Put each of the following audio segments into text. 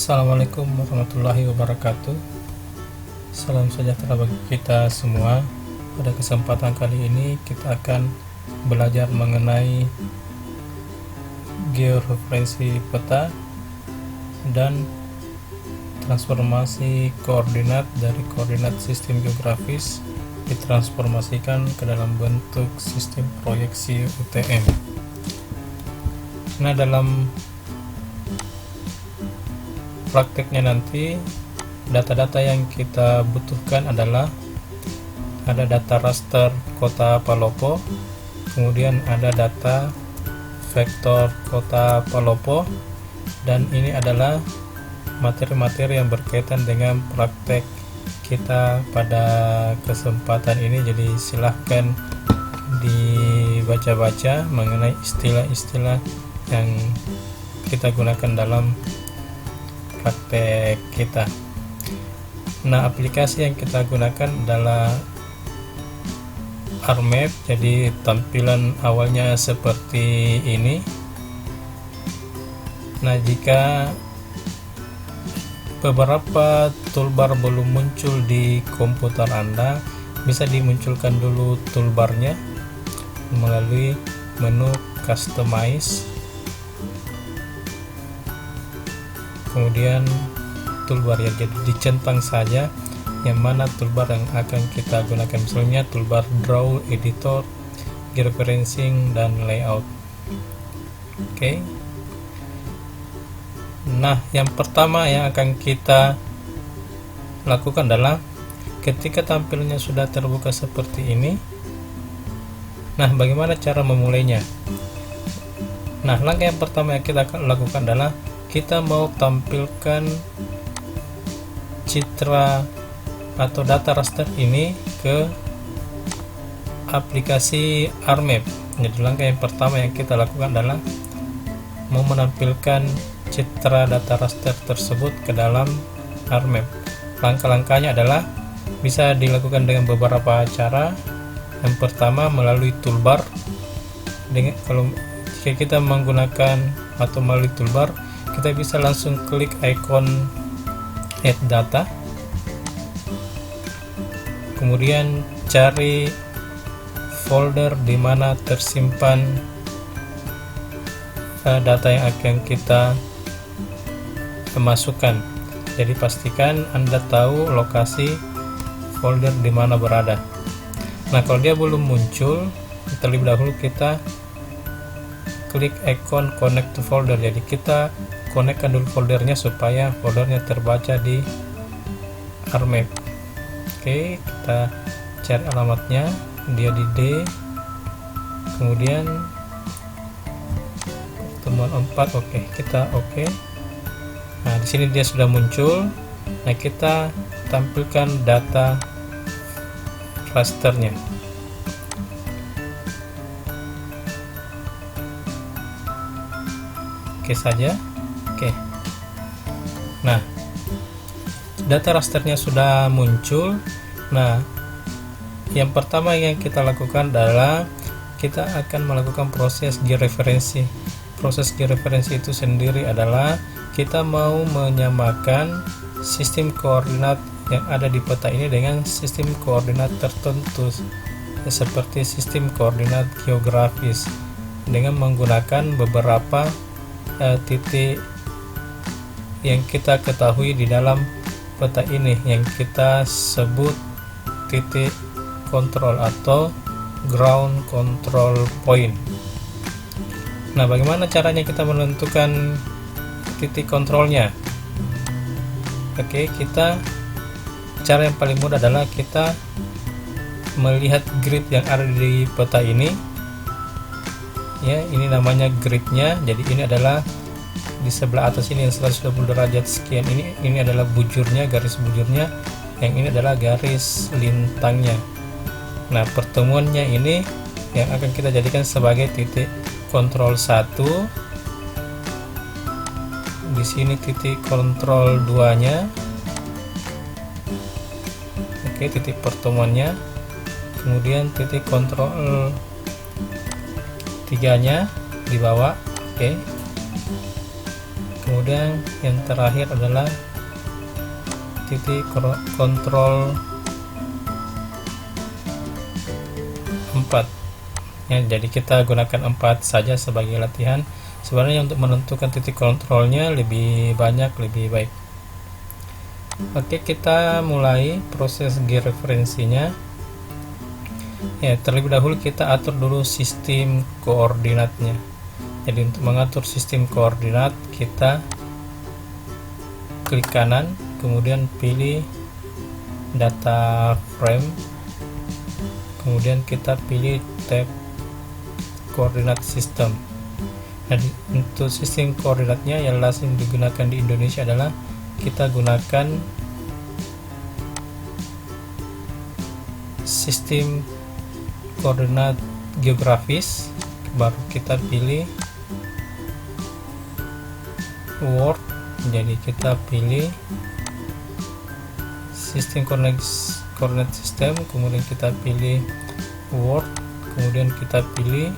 Assalamualaikum warahmatullahi wabarakatuh. Salam sejahtera bagi kita semua. Pada kesempatan kali ini kita akan belajar mengenai georeferensi peta dan transformasi koordinat dari koordinat sistem geografis ditransformasikan ke dalam bentuk sistem proyeksi UTM. Nah, dalam prakteknya nanti data-data yang kita butuhkan adalah ada data raster kota Palopo, kemudian ada data vektor kota Palopo, dan ini adalah materi-materi yang berkaitan dengan praktek kita pada kesempatan ini. Jadi silahkan dibaca-baca mengenai istilah-istilah yang kita gunakan dalam praktek kita. Nah, aplikasi yang kita gunakan adalah ArcMap. Jadi tampilan awalnya seperti ini. Nah, jika beberapa toolbar belum muncul di komputer Anda, bisa dimunculkan dulu toolbarnya melalui menu Customize, kemudian toolbar ya, jadi dicentang saja yang mana toolbar yang akan kita gunakan, misalnya toolbar Draw, Editor, Georeferencing, dan Layout. Oke. Nah, yang pertama yang akan kita lakukan adalah ketika tampilannya sudah terbuka seperti ini. Nah, bagaimana cara memulainya? Nah, langkah yang pertama yang kita akan lakukan adalah kita mau tampilkan citra atau data raster ini ke aplikasi ArcMap. Jadi langkah yang pertama yang kita lakukan adalah mau menampilkan citra data raster tersebut ke dalam ArcMap. Langkah-langkahnya adalah bisa dilakukan dengan beberapa cara. Yang pertama melalui toolbar. Kalau jika kita menggunakan atau melalui toolbar, kita bisa langsung klik icon add data, kemudian cari folder di mana tersimpan data yang akan kita masukkan. Jadi pastikan Anda tahu lokasi folder di mana berada. Nah, kalau dia belum muncul, terlebih dahulu kita klik icon connect to folder. Jadi kita konekkan dulu foldernya supaya foldernya terbaca di ArcMap. Oke, kita cari alamatnya, dia di D, kemudian pertemuan 4. Oke, kita oke. Nah, di sini dia sudah muncul. Nah, kita tampilkan data rasternya. Oke saja. Oke. Nah, data rasternya sudah muncul. Nah, yang pertama yang kita lakukan adalah kita akan melakukan proses georeferensi. Proses georeferensi itu sendiri adalah kita mau menyamakan sistem koordinat yang ada di peta ini dengan sistem koordinat tertentu, seperti sistem koordinat geografis, dengan menggunakan beberapa titik yang kita ketahui di dalam peta ini, yang kita sebut titik kontrol atau ground control point. Nah, bagaimana caranya kita menentukan titik kontrolnya? Oke, cara yang paling mudah adalah kita melihat grid yang ada di peta ini. Ya, ini namanya gridnya. Jadi ini adalah di sebelah atas ini yang 120 derajat sekian, ini adalah bujurnya, garis bujurnya. Yang ini adalah garis lintangnya. Nah, pertemuannya ini yang akan kita jadikan sebagai titik kontrol 1. Di sini titik kontrol 2-nya. Oke, titik pertemuannya. Kemudian titik kontrol 3-nya di bawah. Oke. Kemudian yang terakhir adalah titik kontrol 4 ya, jadi kita gunakan 4 saja sebagai latihan. Sebenarnya untuk menentukan titik kontrolnya lebih banyak lebih baik. Oke, kita mulai proses georeferensinya ya. Terlebih dahulu kita atur dulu sistem koordinatnya. Jadi untuk mengatur sistem koordinat, kita klik kanan, kemudian pilih data frame, kemudian kita pilih tab koordinat sistem. Nah, untuk sistem koordinatnya yang lazim digunakan di Indonesia adalah kita gunakan sistem koordinat geografis, baru kita pilih Word. Jadi kita pilih sistem koordinat sistem, kemudian kita pilih Word, kemudian kita pilih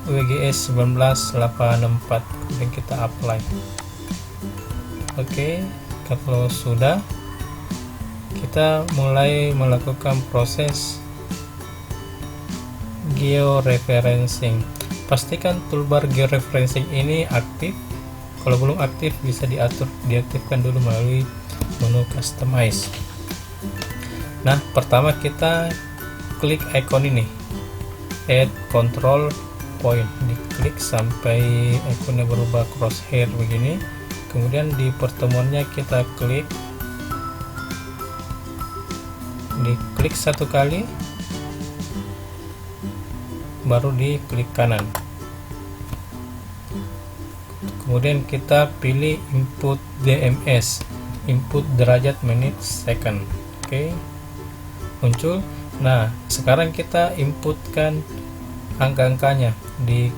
WGS 1984, kemudian kita apply. Oke, kalau sudah, kita mulai melakukan proses georeferencing. Pastikan toolbar georeferencing ini aktif. Kalau belum aktif, bisa diaktifkan dulu melalui menu customize. Nah, pertama kita klik icon ini, add control point, diklik sampai ikonnya berubah crosshair begini. Kemudian di pertemuannya kita diklik satu kali, baru diklik kanan. Kemudian kita pilih input DMS, input derajat menit second. Oke, muncul. Nah, sekarang kita inputkan angka-angkanya di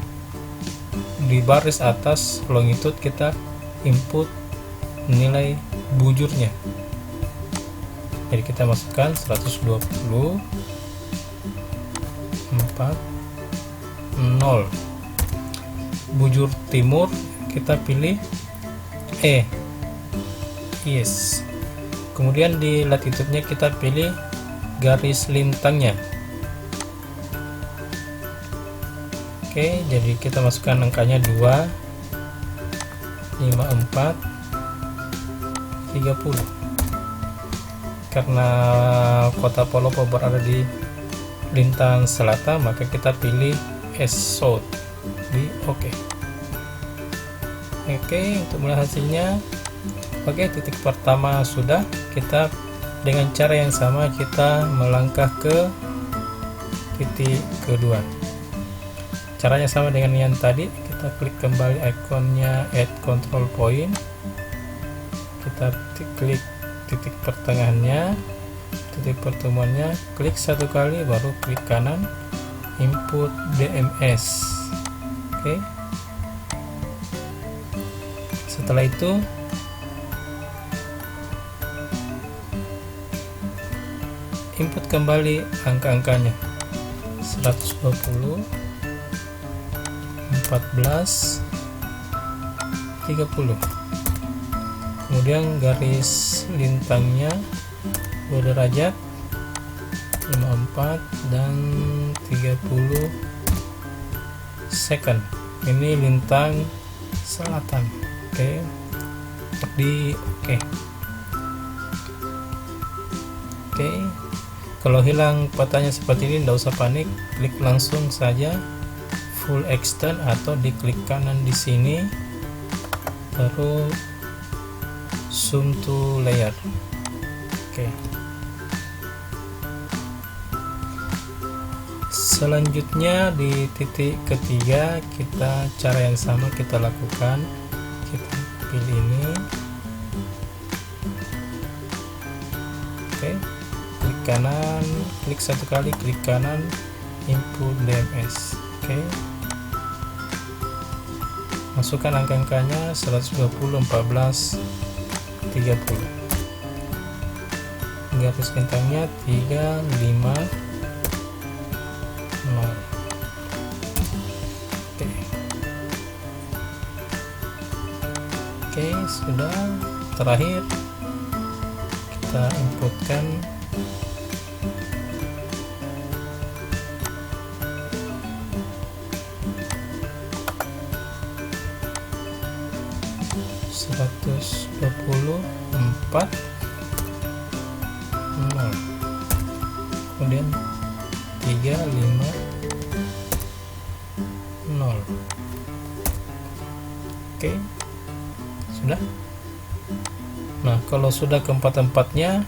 baris atas longitude. Kita input nilai bujurnya. Jadi kita masukkan 120 4 0. Bujur timur kita pilih yes. Kemudian di latitude-nya kita pilih garis lintangnya. Oke, jadi kita masukkan angkanya 2 54 30. Karena kota Palopo berada di lintang selatan, maka kita pilih south di oke. Untuk melihat hasilnya, titik pertama sudah. Kita dengan cara yang sama kita melangkah ke titik kedua. Caranya sama dengan yang tadi. Kita klik kembali ikonnya add control point, kita klik titik pertengahannya, titik pertemuannya, klik satu kali, baru klik kanan, input DMS. Oke. Setelah itu input kembali angka-angkanya 120 14 30. Kemudian garis lintangnya 2 derajat 54 dan 30 second. Ini lintang selatan. Oke. Kalau hilang petanya seperti ini, tidak usah panik, klik langsung saja full extend atau diklik kanan di sini, baru zoom to layer. Selanjutnya di titik ketiga, kita cara yang sama kita lakukan. Kita pilih ini, klik kanan, klik satu kali, klik kanan, input DMS. Masukkan angka-angkanya 120 14 30. Garis lintangnya 3 5 0. Oke, sudah. Terakhir kita inputkan (124) 0, kemudian 35 0. Oke, sudah. Nah, kalau sudah keempat-empatnya,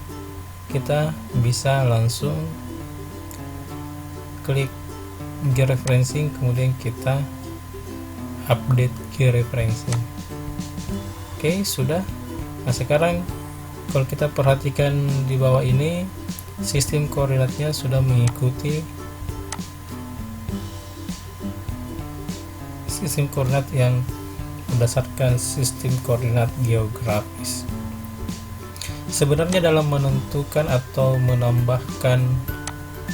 kita bisa langsung klik georeferencing, kemudian kita update georeferencing. Oke, sudah. Nah, sekarang kalau kita perhatikan di bawah ini, sistem koordinatnya sudah mengikuti sistem koordinat yang berdasarkan sistem koordinat geografis. Sebenarnya dalam menentukan atau menambahkan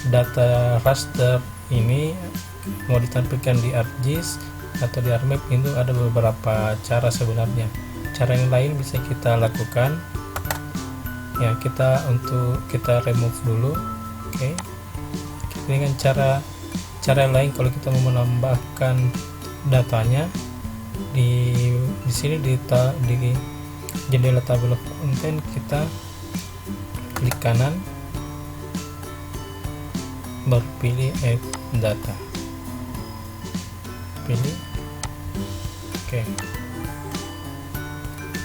data raster ini mau ditampilkan di ArcGIS atau di ArcMap, itu ada beberapa cara sebenarnya. Cara yang lain bisa kita lakukan ya, kita remove dulu. Oke. Dengan cara lain, kalau kita mau menambahkan datanya di sini di jendela table of content, kita klik kanan baru pilih add data, pilih oke.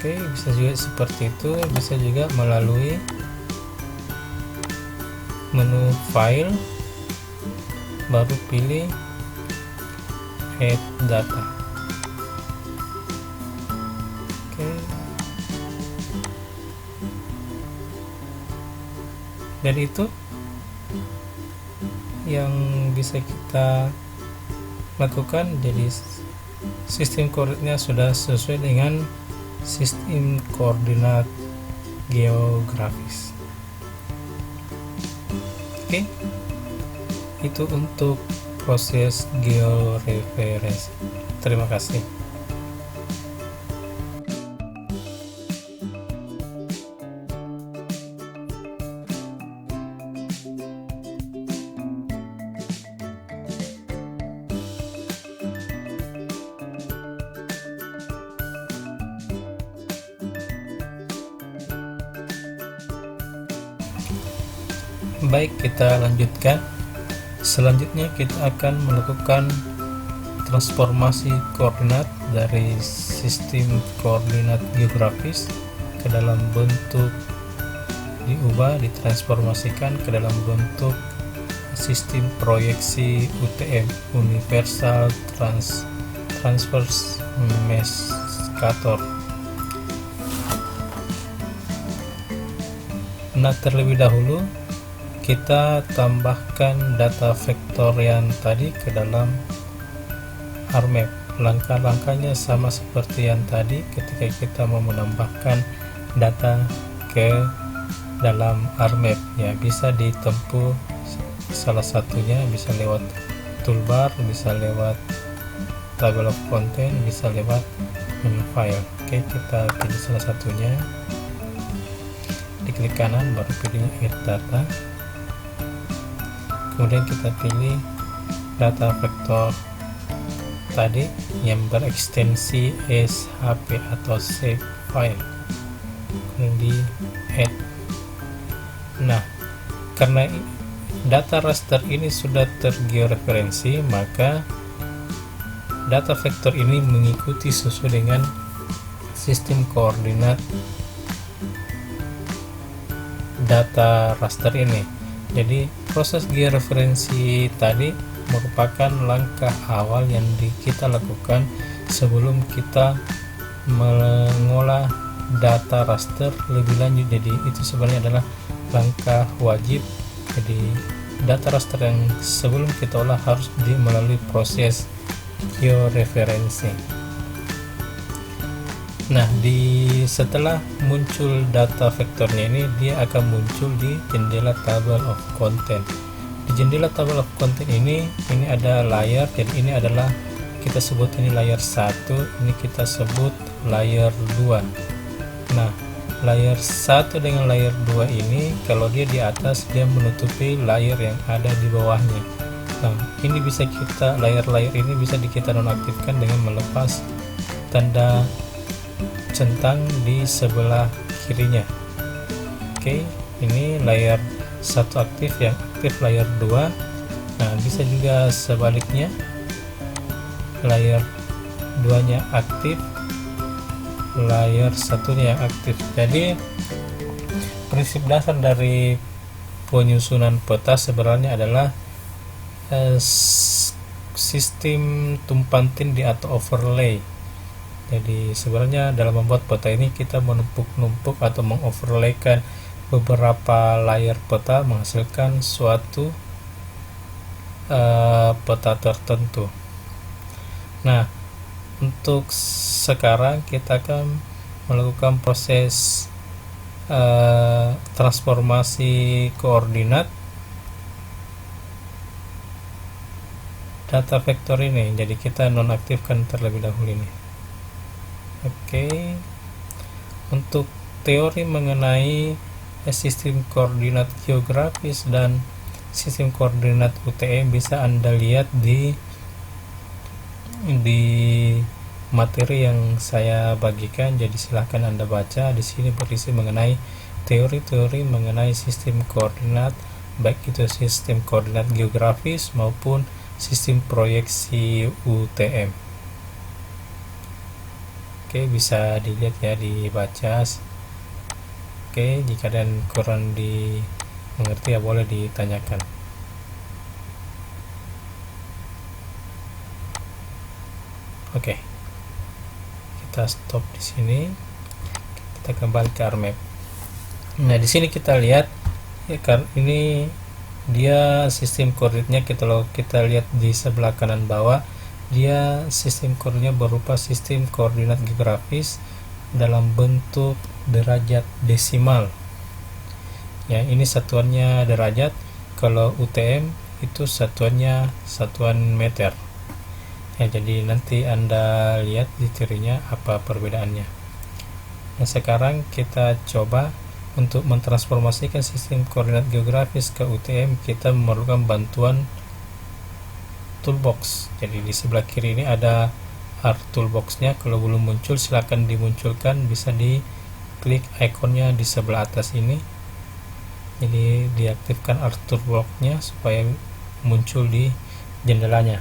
Bisa juga seperti itu, bisa juga melalui menu file baru pilih add data. Dan itu yang bisa kita lakukan. Jadi sistem koordinatnya sudah sesuai dengan sistem koordinat geografis. Oke, itu untuk proses georeferensi. Terima kasih. Baik, kita lanjutkan. Selanjutnya kita akan melakukan transformasi koordinat dari sistem koordinat geografis ke dalam bentuk, ditransformasikan ke dalam bentuk sistem proyeksi UTM, Universal Transverse Mescator. Nah, terlebih dahulu kita tambahkan data vektor yang tadi ke dalam ArcMap. Langkah-langkahnya sama seperti yang tadi ketika kita mau menambahkan data ke dalam ArcMap ya. Bisa ditempuh salah satunya, bisa lewat toolbar, bisa lewat table of content, bisa lewat menu file. Oke, kita pilih salah satunya, diklik kanan baru pilih add data, kemudian kita pilih data vektor tadi yang berekstensi SHP atau save file, kemudian di add. Nah, karena data raster ini sudah tergeoreferensi, maka data vektor ini mengikuti sesuai dengan sistem koordinat data raster ini. Jadi proses georeferensi tadi merupakan langkah awal yang kita lakukan sebelum kita mengolah data raster lebih lanjut. Jadi itu sebenarnya adalah langkah wajib. Jadi data raster yang sebelum kita olah harus melalui proses georeferensi. Nah, setelah muncul data vektornya ini, dia akan muncul di jendela table of content. Di jendela table of content ini ada layar. Jadi ini adalah, kita sebut ini layar 1, ini kita sebut layer 2. Nah, layer 1 dengan layer 2 ini kalau dia di atas, dia menutupi layer yang ada di bawahnya. Nah, ini bisa kita, layer-layer ini bisa kita nonaktifkan dengan melepas tanda centang di sebelah kirinya. Oke, ini layer 1 aktif, yang aktif layer 2. Nah, bisa juga sebaliknya, layer 2 nya aktif, layer 1 nya yang aktif. Jadi prinsip dasar dari penyusunan peta sebenarnya adalah sistem tumpang tindih atau overlay. Jadi sebenarnya dalam membuat peta ini kita menumpuk-numpuk atau mengoverlaykan beberapa layer peta menghasilkan suatu peta tertentu. Nah, untuk sekarang kita akan melakukan proses transformasi koordinat data vektor ini. Jadi kita nonaktifkan terlebih dahulu ini. Oke. Untuk teori mengenai sistem koordinat geografis dan sistem koordinat UTM bisa Anda lihat di materi yang saya bagikan. Jadi silahkan Anda baca. Di sini berisi mengenai teori-teori mengenai sistem koordinat, baik itu sistem koordinat geografis maupun sistem proyeksi UTM. Oke, bisa dilihat ya, dibaca. Oke, jika ada yang kurang dimengerti ya boleh ditanyakan. Oke, kita stop di sini. Kita kembali ke ArcMap. Nah, di sini kita lihat ya, kan ini dia sistem koordinatnya. Kalau kita lihat di sebelah kanan bawah, dia sistem koordinatnya berupa sistem koordinat geografis dalam bentuk derajat desimal. Ya, ini satuannya derajat. Kalau UTM itu satuannya satuan meter. Ya, jadi nanti Anda lihat di teorinya apa perbedaannya. Nah, sekarang kita coba untuk mentransformasikan sistem koordinat geografis ke UTM. Kita memerlukan bantuan toolbox. Jadi di sebelah kiri ini ada Arc toolboxnya. Kalau belum muncul silahkan dimunculkan, bisa diklik ikonnya di sebelah atas ini. Jadi diaktifkan Arc toolboxnya supaya muncul di jendelanya.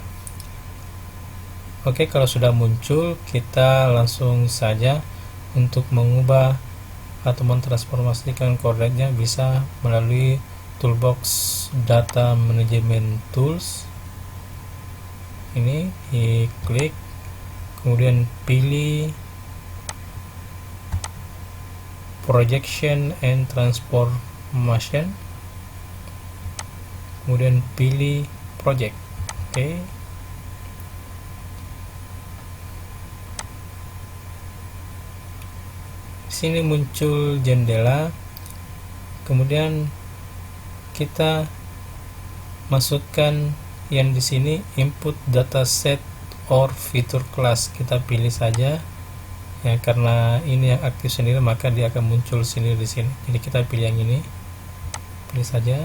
Oke, kalau sudah muncul, kita langsung saja untuk mengubah atau mentransformasikan koordinatnya bisa melalui toolbox data management tools. Ini diklik, kemudian pilih projection and transformation, kemudian pilih project. Oke. Sini muncul jendela, kemudian kita masukkan yang di sini input dataset or feature class. Kita pilih saja ya, karena ini yang aktif sendiri maka dia akan muncul sendiri di sini. Jadi kita pilih yang ini, pilih saja.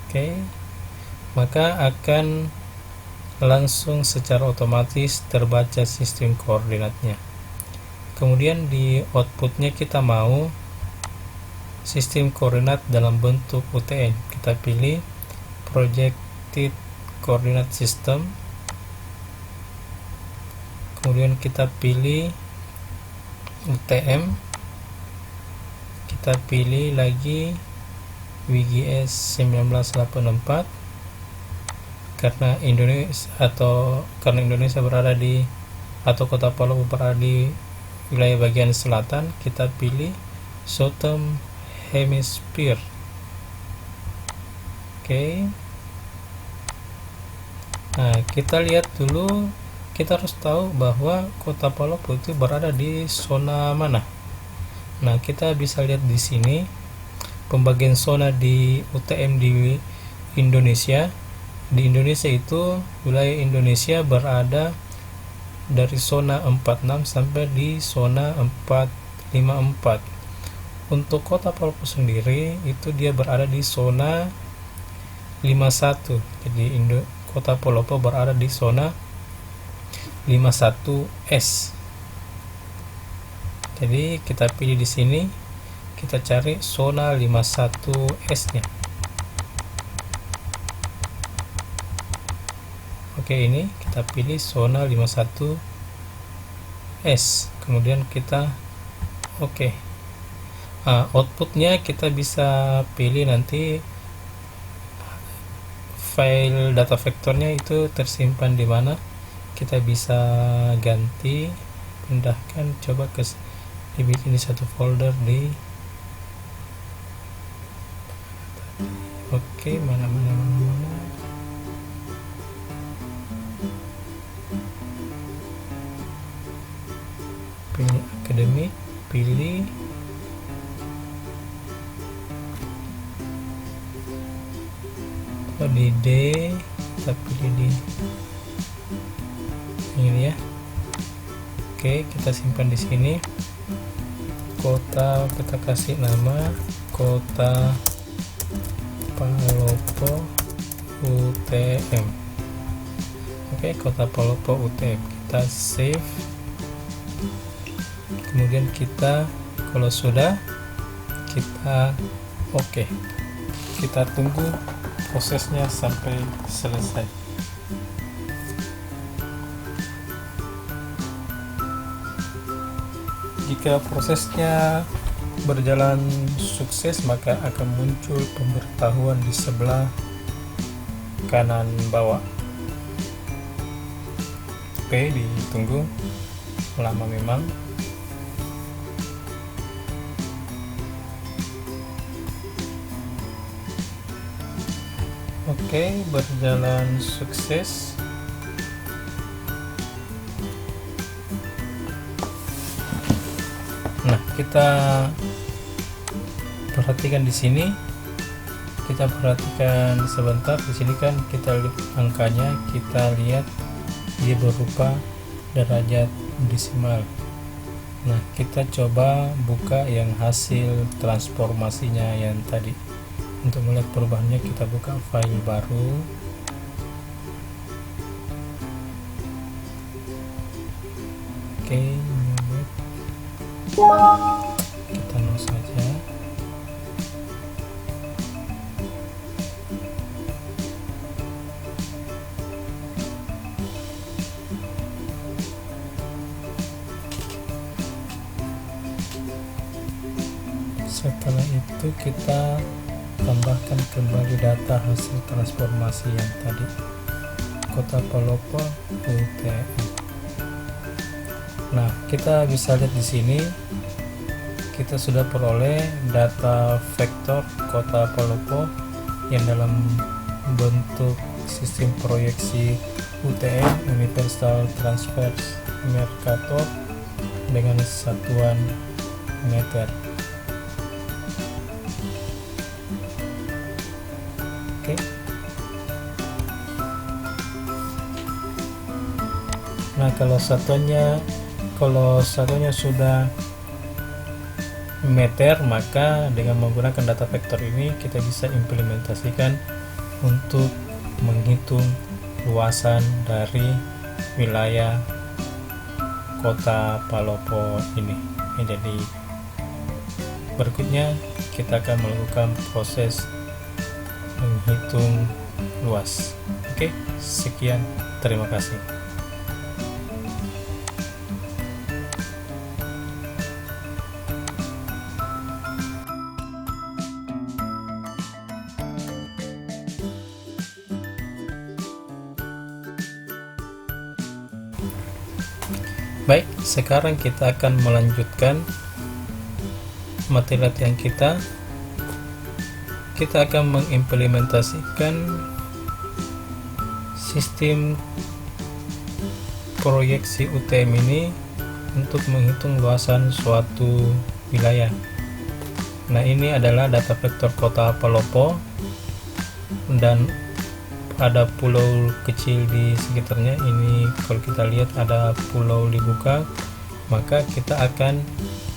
Oke. Maka akan langsung secara otomatis terbaca sistem koordinatnya. Kemudian di outputnya kita mau sistem koordinat dalam bentuk UTM. Kita pilih projected coordinate system, kemudian kita pilih UTM, kita pilih lagi WGS 1984. Karena Indonesia berada di, atau Kota Palu berada di wilayah bagian selatan, kita pilih Southern Hemisphere. Oke. Nah, kita lihat dulu, kita harus tahu bahwa Kota Palu itu berada di zona mana. Nah, kita bisa lihat di sini pembagian zona di UTM di Indonesia. Di Indonesia itu wilayah Indonesia berada dari zona 46 sampai di zona 454. Untuk Kota Palopo sendiri itu dia berada di zona 51. Jadi Kota Palopo berada di zona 51S. Jadi kita pilih di sini, kita cari zona 51S nya. Oke, ini kita pilih zona 51S, kemudian kita oke. Outputnya kita bisa pilih nanti file data vektornya itu tersimpan di mana. Kita bisa ganti, pindahkan, coba ke dibikin di satu folder di mana pilih akademik, pilih di D, kita pilih di ini ya. Oke, kita simpan di sini. Kota, kita kasih nama Kota Palopo UTM. Oke, Kota Palopo UTM. Kita save. Kemudian kita, kalau sudah, kita oke. Kita tunggu prosesnya sampai selesai. Jika prosesnya berjalan sukses, maka akan muncul pemberitahuan di sebelah kanan bawah. Oke, ditunggu lama memang. Oke, berjalan sukses. Nah, kita perhatikan di sini. Kita perhatikan sebentar di sini kan kita lihat angkanya, kita lihat dia berupa derajat desimal. Nah, kita coba buka yang hasil transformasinya yang tadi. Untuk melihat perubahannya, kita buka file baru. Oke, kita no saja. Setelah itu kita tambahkan kembali data hasil transformasi yang tadi, Kota Palopo UTM. Nah, kita bisa lihat di sini kita sudah peroleh data vektor Kota Palopo yang dalam bentuk sistem proyeksi UTM Universal Transverse Mercator dengan satuan meter. Oke. Nah, kalau satunya sudah meter, maka dengan menggunakan data vektor ini kita bisa implementasikan untuk menghitung luasan dari wilayah Kota Palopo ini. Jadi berikutnya kita akan melakukan proses menghitung luas. Oke, sekian, terima kasih. Baik, sekarang kita akan melanjutkan materi latihan kita. Kita akan mengimplementasikan sistem proyeksi UTM ini untuk menghitung luasan suatu wilayah. Nah, ini adalah data vektor kota Palopo dan ada pulau kecil di sekitarnya. Ini kalau kita lihat ada pulau dibuka, maka kita akan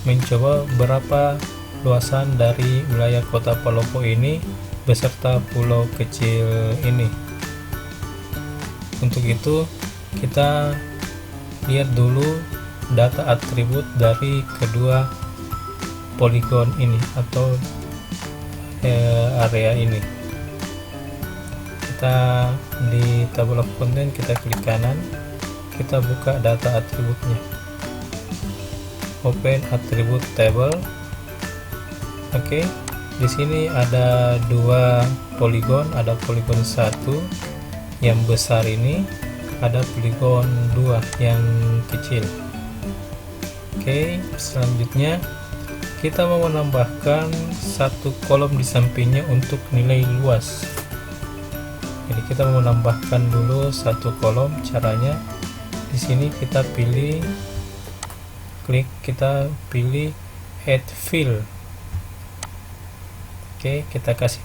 mencoba berapa luasan dari wilayah kota Palopo ini beserta pulau kecil ini. Untuk itu kita lihat dulu data atribut dari kedua poligon ini atau area ini. Kita di table of content, kita klik kanan, kita buka data atributnya, open attribute table. Oke, di sini ada dua poligon, ada poligon 1 yang besar ini, ada poligon 2 yang kecil. Oke, selanjutnya kita mau menambahkan satu kolom di sampingnya untuk nilai luas. Jadi kita mau menambahkan dulu satu kolom. Caranya di sini kita pilih, kita pilih add fill. Oke, kita kasih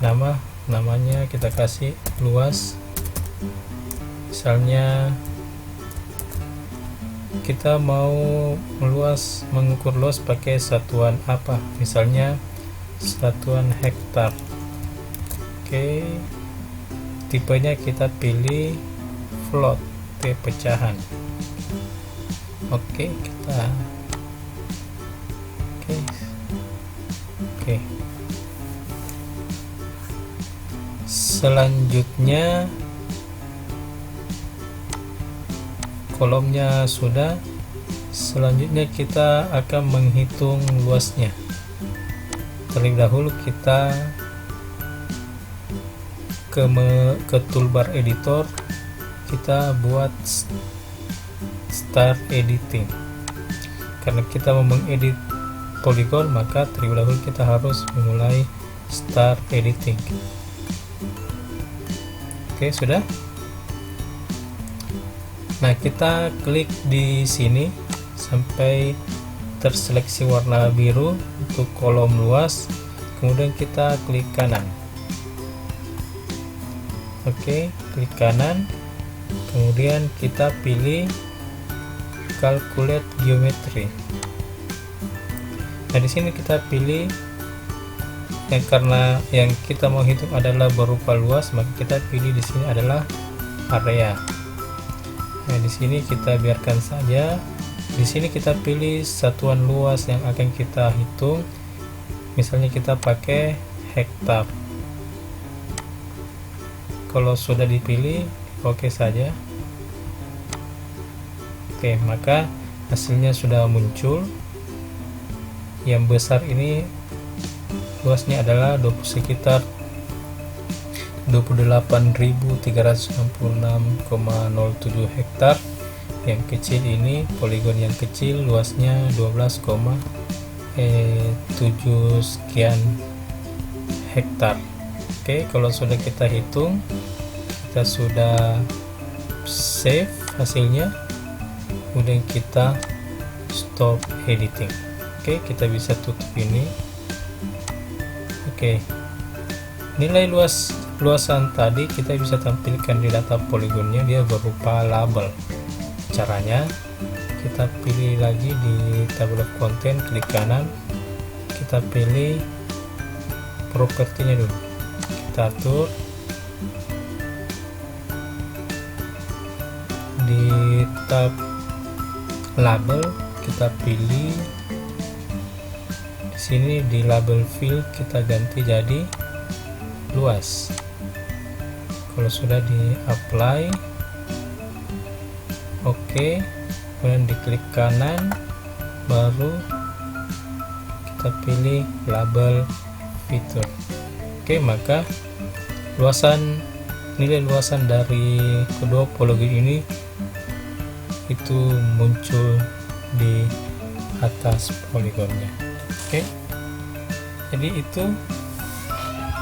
namanya kita kasih luas. Misalnya kita mau mengukur luas pakai satuan apa, misalnya satuan hektar. Oke, tipenya kita pilih float, pecahan. Oke, oke. Selanjutnya kolomnya sudah. Selanjutnya kita akan menghitung luasnya. Terlebih dahulu kita ke toolbar editor, kita buat start editing. Karena kita mau mengedit poligon, maka terlebih dahulu kita harus memulai start editing. Oke, sudah. Nah, kita klik di sini sampai terseleksi warna biru untuk kolom luas, kemudian kita klik kanan. Oke, klik kanan, kemudian kita pilih calculate geometry. Nah, di sini kita pilih karena yang kita mau hitung adalah berupa luas, maka kita pilih di sini adalah area. Nah, di sini kita biarkan saja. Di sini kita pilih satuan luas yang akan kita hitung. Misalnya kita pakai hektar. Kalau sudah dipilih, oke saja. Oke, maka hasilnya sudah muncul. Yang besar ini luasnya adalah sekitar 28.366,07 hektar. Yang kecil ini, poligon yang kecil, luasnya 12,7 sekian hektar. Oke, kalau sudah kita hitung, kita sudah save hasilnya, kemudian kita stop editing. Oke, kita bisa tutup ini. Oke, nilai luasan tadi kita bisa tampilkan di data poligonnya, dia berupa label. Caranya kita pilih lagi di table of content, klik kanan, kita pilih propertinya dulu, kita atur di tab label, kita pilih di sini di label fill, kita ganti jadi luas. Kalau sudah di apply, oke, kemudian diklik kanan, baru kita pilih label fitur. Oke, maka nilai luasan dari kedua poligon ini itu muncul di atas poligonnya. Oke, jadi itu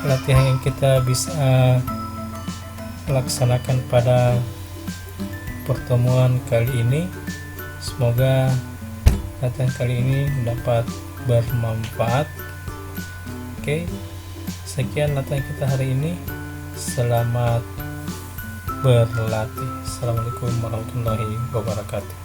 latihan yang kita bisa laksanakan pada pertemuan kali ini. Semoga latihan kali ini dapat bermanfaat. Oke, sekian latihan kita hari ini. Selamat berlatih. Assalamualaikum warahmatullahi wabarakatuh.